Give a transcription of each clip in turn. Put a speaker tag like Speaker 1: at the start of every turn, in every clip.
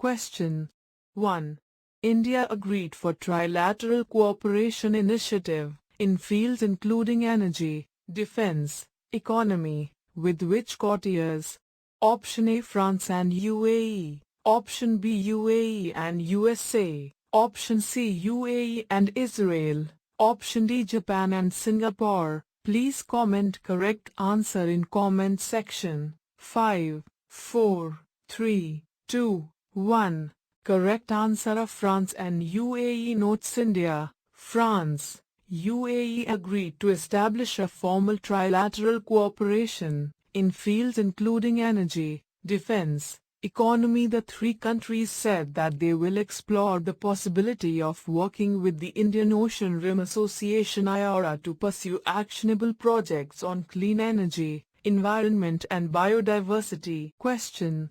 Speaker 1: Question 1. India agreed for trilateral cooperation initiative in fields including energy, defense, economy, with which courtiers? Option A, France and UAE. Option B, UAE and USA. Option C, UAE and Israel. Option D, Japan and Singapore. Please comment correct answer in comment section. 5, 4, 3, 2, 1. Correct answer of France and UAE notes India, France, UAE agreed to establish a formal trilateral cooperation in fields including energy, defense, economy. The three countries said that they will explore the possibility of working with the Indian Ocean Rim Association IORA to pursue actionable projects on clean energy, environment and biodiversity. Question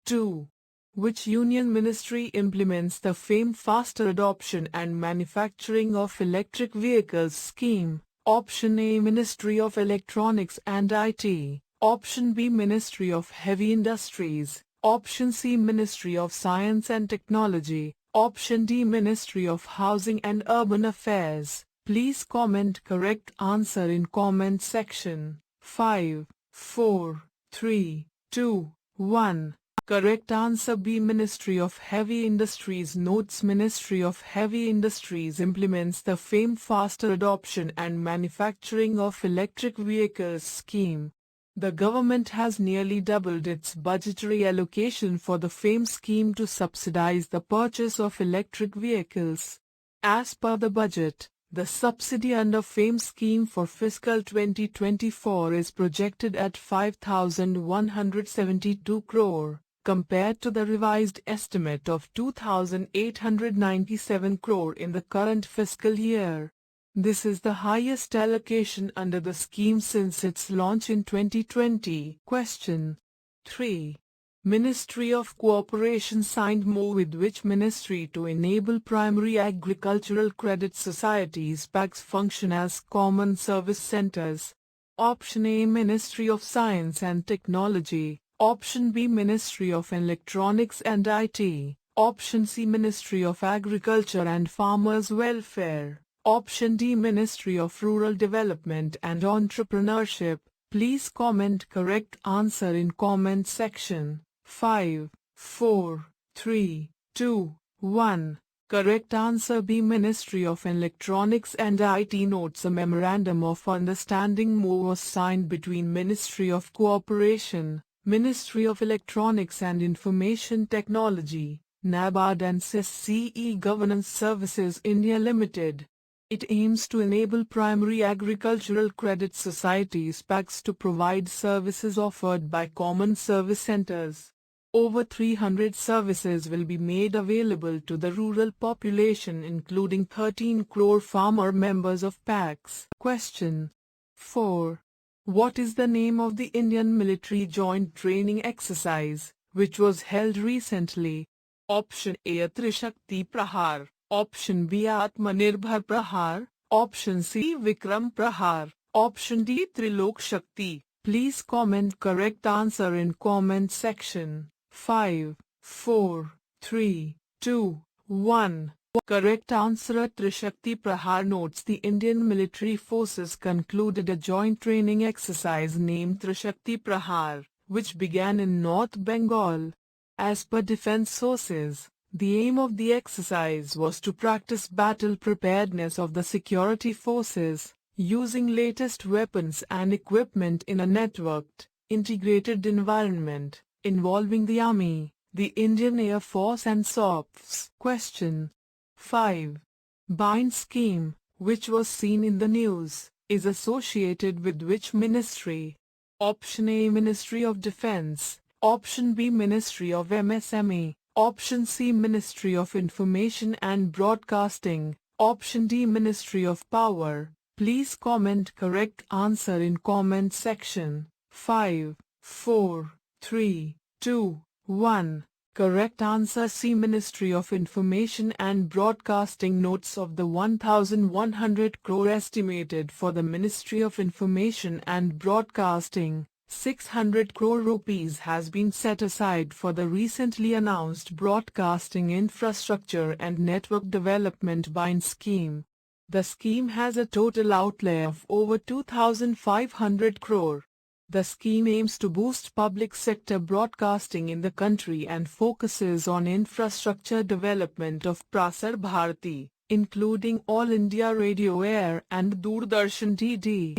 Speaker 1: 2. Which union ministry implements the famed faster adoption and manufacturing of electric vehicles scheme? Option A, Ministry of Electronics and IT. Option B, Ministry of Heavy Industries. Option C, Ministry of Science and Technology. Option D, Ministry of Housing and Urban Affairs. Please comment correct answer in comment section. 5, 4, 3, 2, 1. Correct answer B, Ministry of Heavy Industries notes Ministry of Heavy Industries implements the famed faster adoption and manufacturing of electric vehicles scheme. The government has nearly doubled its budgetary allocation for the famed scheme to subsidize the purchase of electric vehicles. As per the budget, the subsidy under FAME scheme for fiscal 2024 is projected at 5,172 crore, compared to the revised estimate of 2,897 crore in the current fiscal year. This is the highest allocation under the scheme since its launch in 2020. Question 3. Ministry of Cooperation signed MoU with which ministry to enable primary agricultural credit societies (PACs) function as common service centers? Option A, Ministry of Science and Technology. Option B, Ministry of Electronics and IT. Option C, Ministry of Agriculture and Farmers Welfare. Option D, Ministry of Rural Development and Entrepreneurship. Please comment correct answer in comment section. 5, 4, 3, 2, 1. Correct answer B, Ministry of Electronics and IT notes a memorandum of understanding MoU was signed between Ministry of Cooperation, Ministry of Electronics and Information Technology, NABARD and CE Governance Services India Limited. It aims to enable primary agricultural credit societies (PACs) to provide services offered by common service centers. Over 300 services will be made available to the rural population, including 13 crore farmer members of PACs. Question 4. What is the name of the Indian military joint training exercise, which was held recently? Option A, Trishakti Prahar. Option B, Atmanirbhar Prahar. Option C, Vikram Prahar. Option D, Trilok Shakti. Please comment correct answer in comment section. 5, 4, 3, 2, 1. Correct answer Trishakti Prahar notes the Indian military forces concluded a joint training exercise named Trishakti Prahar, which began in North Bengal. As per defense sources, the aim of the exercise was to practice battle preparedness of the security forces, using latest weapons and equipment in a networked, integrated environment, involving the Army, the Indian Air Force and SOPs. Question 5. Bind scheme, which was seen in the news, is associated with which ministry? Option A, Ministry of Defense. Option B, Ministry of MSME. Option C, Ministry of Information and Broadcasting. Option D, Ministry of Power. Please comment correct answer in comment section. 5, 4, 3, 2, 1. Correct answer C, Ministry of Information and Broadcasting notes of the 1,100 crore estimated for the Ministry of Information and Broadcasting. 600 crore rupees has been set aside for the recently announced Broadcasting Infrastructure and Network Development BIN scheme. The scheme has a total outlay of over 2,500 crore. The scheme aims to boost public sector broadcasting in the country and focuses on infrastructure development of Prasar Bharati, including All India Radio Air and Doordarshan DD.